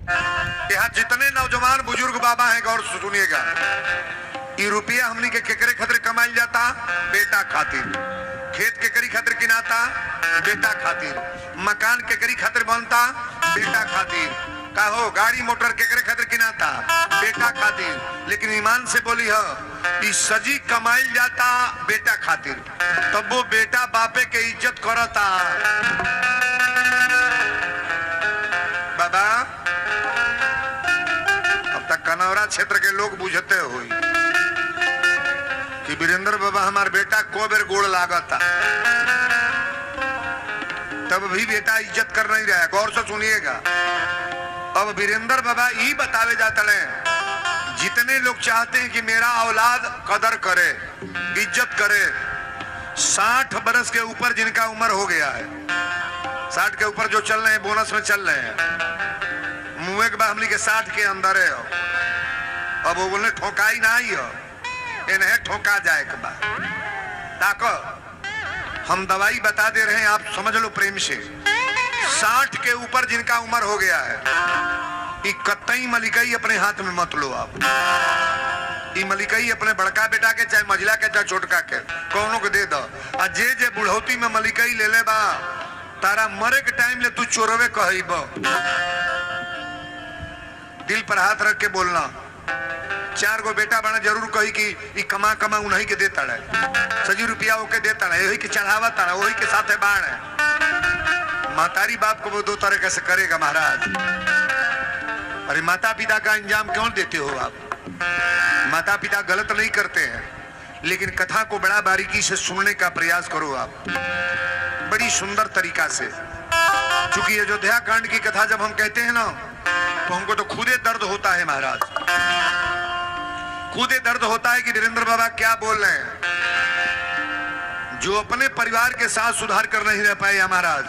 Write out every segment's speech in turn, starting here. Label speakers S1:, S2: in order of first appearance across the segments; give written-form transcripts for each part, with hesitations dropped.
S1: यहाँ जितने नौजवान बुजुर्ग बाबा हैं गौर से सुनिएगा, ये रुपया हमनी के केकरे खातिर कमाइल जाता, बेटा खातिर। खेत केकरी खातिर किनाता, बेटा खातिर। मकान केकरी खातिर बनता, बेटा खातिर। कहो गाड़ी मोटर केकरे खातिर किनाता, बेटा खातिर। लेकिन ईमान से बोली हो, ई सजी कमाइल जाता बेटा खातिर, तब वो बेटा बापे के इज्जत करता। बाबा अब तक कनौरा क्षेत्र के लोग बुझते हुई कि वीरेंद्र बाबा हमार बेटा को बेर गोड़ लागता, तब भी बेटा इज्जत कर नहीं रहा। गौर से सुनिएगा, अब वीरेंद्र बाबा ये बतावे जाते हैं, जितने लोग चाहते हैं कि मेरा औलाद कदर करे, इज्जत करे, 60 बरस के ऊपर जिनका उम्र हो गया है, 60 के ऊपर जो चल रहे हैं, बोनस में चल रहे हैं, मुँह के बाद हमली के 60 के अंदर है। अब वो बोलने ठोकाई ना आई हो, इन्हें ठोका जाए के बाद ताको हम दवाई बता दे रहे हैं, आप समझ लो प्रेम से। 60 के ऊपर जिनका उम्र हो गया है, ये कतई मलिकई अपने हाथ में मत लो आप। ये मलिकई अपने बड़का बेटा के, चाहे मझिला के, चाहे छोटका के, कौनों के दे दो। आ जे बुढ़ौती में मलिकई ले ले बा, तारा मरे के टाइम ले तू चोरवे कहब। दिल पर हाथ रख के बोलना, 4 गो बेटा बना जरूर कही कि कमा कमा उन्हीं के देता है, सजी रुपया ओके देता है, वही के चढ़ावा तारा, वही के साथ बाढ़ है। मातारी बाप को वो 2 तरह से करेगा महाराज। अरे माता पिता का इंजाम क्यों देते हो आप? माता पिता गलत नहीं करते हैं, लेकिन कथा को बड़ा बारीकी से सुनने का प्रयास करो आप, बड़ी सुंदर तरीका से। क्योंकि अयोध्या कांड की कथा जब हम कहते हैं ना, तो हमको तो खुदे दर्द होता है महाराज, खुदे दर्द होता है कि वीरेंद्र बाबा क्या बोल रहे हैं। जो अपने परिवार के साथ सुधार कर नहीं रह पाए महाराज,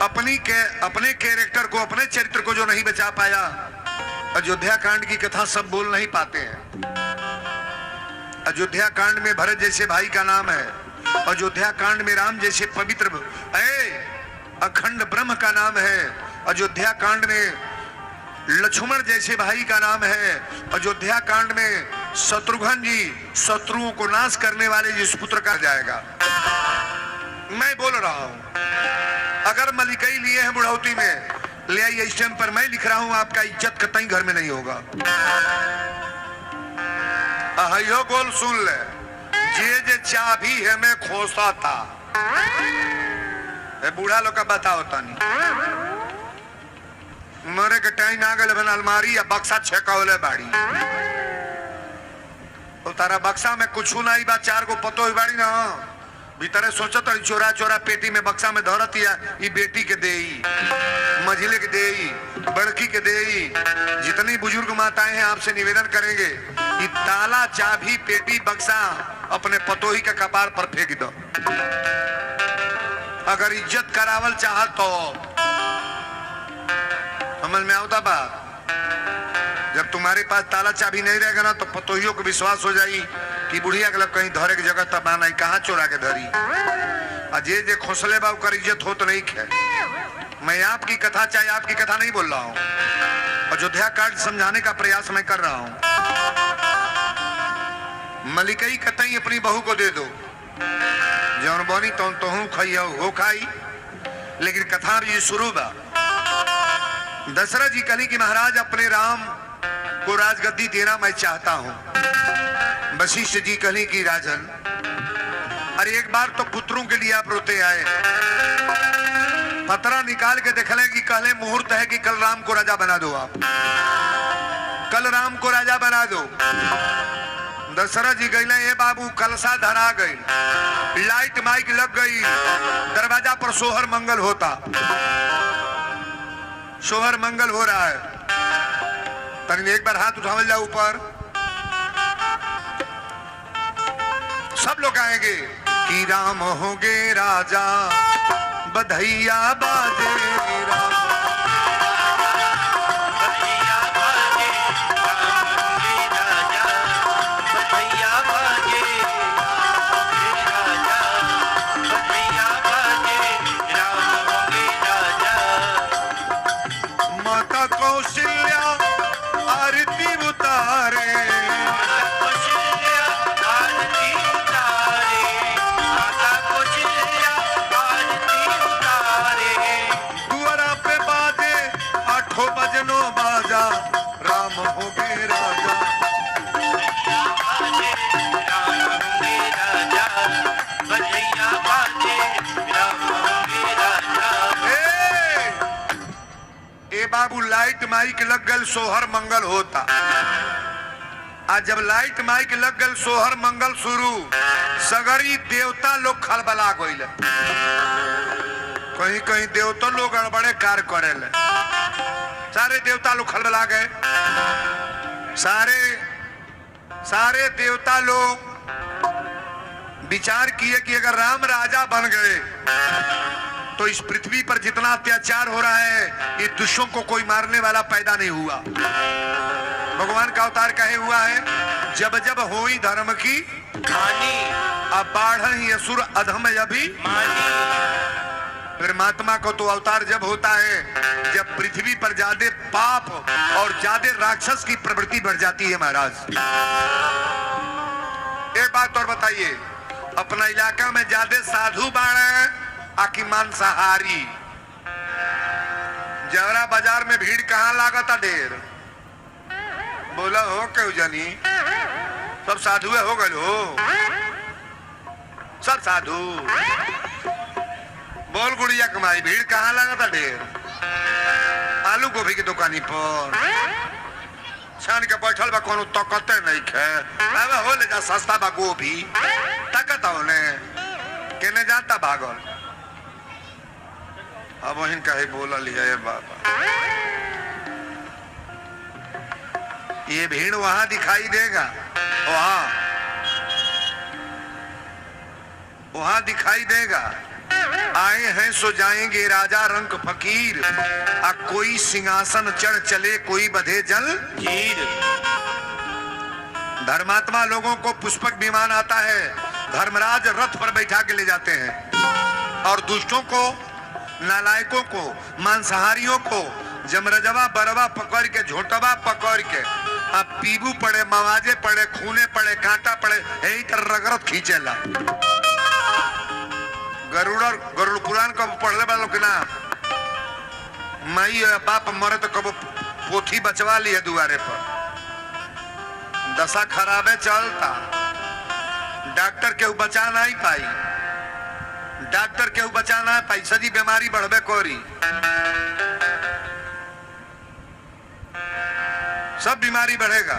S1: अपने कैरेक्टर को, अपने चरित्र को जो नहीं बचा पाया, अयोध्या कांड की कथा सब बोल नहीं पाते हैं। अयोध्या कांड में भरत जैसे भाई का नाम है, अयोध्या कांड में राम जैसे पवित्र अखंड ब्रह्म का नाम है, अयोध्या कांड में लक्ष्मण जैसे भाई का नाम है, अयोध्या कांड में शत्रुघ्न जी शत्रुओं को नाश करने वाले जिस पुत्र का जाएगा। मैं बोल रहा हूं, अगर मलिकई लिए हैं बुढ़ौती में, ले आइए इस टाइम पर। मैं लिख रहा हूं, आपका इज्जत कतई घर में नहीं होगा। अहियो गोल सुन ले, जे चाबी है मैं खोसा था। बूढ़ा लोग का बताओ तानी, मरे के टाइम आ गए, अलमारी या बक्सा छेकावले बाड़ी, तो तारा बक्सा में कुछ नहीं बा, 4 गो पतो ही बाड़ी ना, भीतरे सोचत चोरा चोरा पेटी में बक्सा में धरती है, ये बेटी के देई, मझिले के देई, बड़की के देई। जितनी बुजुर्ग माताएं हैं आपसे निवेदन करेंगे, ये ताला चाबी पेटी बक्सा अपने पतोही के कपार पर फेंक दो। अगर इज्जत करावल चाह तो समझ में आवता बात। जब तुम्हारे पास ताला चाबी नहीं रहेगा ना, तो पतोहियों को विश्वास हो जाई कि बुढ़िया के कहीं धरे की जगह तब नहीं, कहाँ चोरा के धरी। अजय जे खोसले बाबू कर इज्जत हो तो नहीं खे। मैं आपकी कथा, चाहे आपकी कथा नहीं बोल रहा हूँ, अयोध्या कांड समझाने का प्रयास मैं कर रहा हूँ। मलिकई कतई अपनी बहू को दे दो, जौन बनी तो हूँ खाई हो खाई, लेकिन कथा भी शुरू बा। दशरथ जी कहली कि महाराज अपने राम को राजगद्दी देना मैं चाहता हूं। वशिष्ठ जी कहली कि राजन, अरे एक बार तो पुत्रों के लिए आप रोते आए, पतरा निकाल के देख लें कि कहले मुहूर्त है कि कल राम को राजा बना दो, आप कल राम को राजा बना दो। दशरथ जी गए, ये बाबू कलसा धरा गई, लाइट माइक लग गई, दरवाजा पर सोहर मंगल होता, सोहर मंगल हो रहा है। तनी एक बार हाथ उठावल जाओ ऊपर, सब लोग आएंगे कि राम होंगे राजा, बधैया बाजे राम, बधैया बाजे राम होंगे राजा, बधैया बाजे राजा, बधैया बाजे राम होंगे राजा। माता बाबू लाइट माइक लग गल सोहर मंगल होता। आज जब लाइट माइक लग गल सोहर मंगल शुरू, सगरी देवता लोग खलबला गइल। कहीं कहीं देवता लोग गड़बड़े कार्य करेले, सारे देवता लोग खलबला गए। सारे देवता लोग विचार किए कि अगर राम राजा बन गए तो इस पृथ्वी पर जितना अत्याचार हो रहा है, ये दुष्टों को कोई मारने वाला पैदा नहीं हुआ। भगवान का अवतार कहे हुआ है, जब जब होई धर्म की हानि, अब बाढ़ ही असुर अधम अभी मानी। परमात्मा को तो अवतार जब होता है जब पृथ्वी पर ज्यादा पाप और ज्यादा राक्षस की प्रवृत्ति बढ़ जाती है। महाराज एक बात और बताइए, अपना इलाका में ज्यादा साधु बाढ़ आकि मांसाहारी? जवरा बाजार में भीड़ कहाँ लागता ढेर? बोला हो क्यों जानी? सब साधु हो गए हो, सब साधु। बोल गुड़िया कमाई, भीड़ कहाँ लागता ढेर? आलू गोभी की दुकानी पर छान के बैठल बा, कोनो तकते नहीं खे। अब हो ले जा सस्ता बा गोभी, ताकत होने केने जाता भागल। अब वहीं कहे बोला लिया ये बाबा, ये भीड़ वहां दिखाई देगा, वहां दिखाई देगा। आए हैं सो जाएंगे राजा रंग फकीर, आ कोई सिंहासन चढ़ चले कोई बधे जल हीर। धर्मात्मा लोगों को पुष्पक विमान आता है, धर्मराज रथ पर बैठा के ले जाते हैं, और दुष्टों को, नालायकों को, मांसाहारियों को जमरजवा बरवा पकड़ के, झोटवा पकड़ के, अब पीबू पड़े, मवाजे पड़े, खूने पड़े, कांटा पड़े, यही तरह रगरत खींचेला। गरुड़ पुराण कब पढ़ले वालों के ना, माई बाप मरे तो कब पोथी बचवा लिया दुआरे पर। दशा खराबे चलता, डॉक्टर केहू बचा नहीं पाई, डॉक्टर केहू बचा ना पाई, सजी बीमारी बढ़बे कोरी, सब बीमारी बढ़ेगा।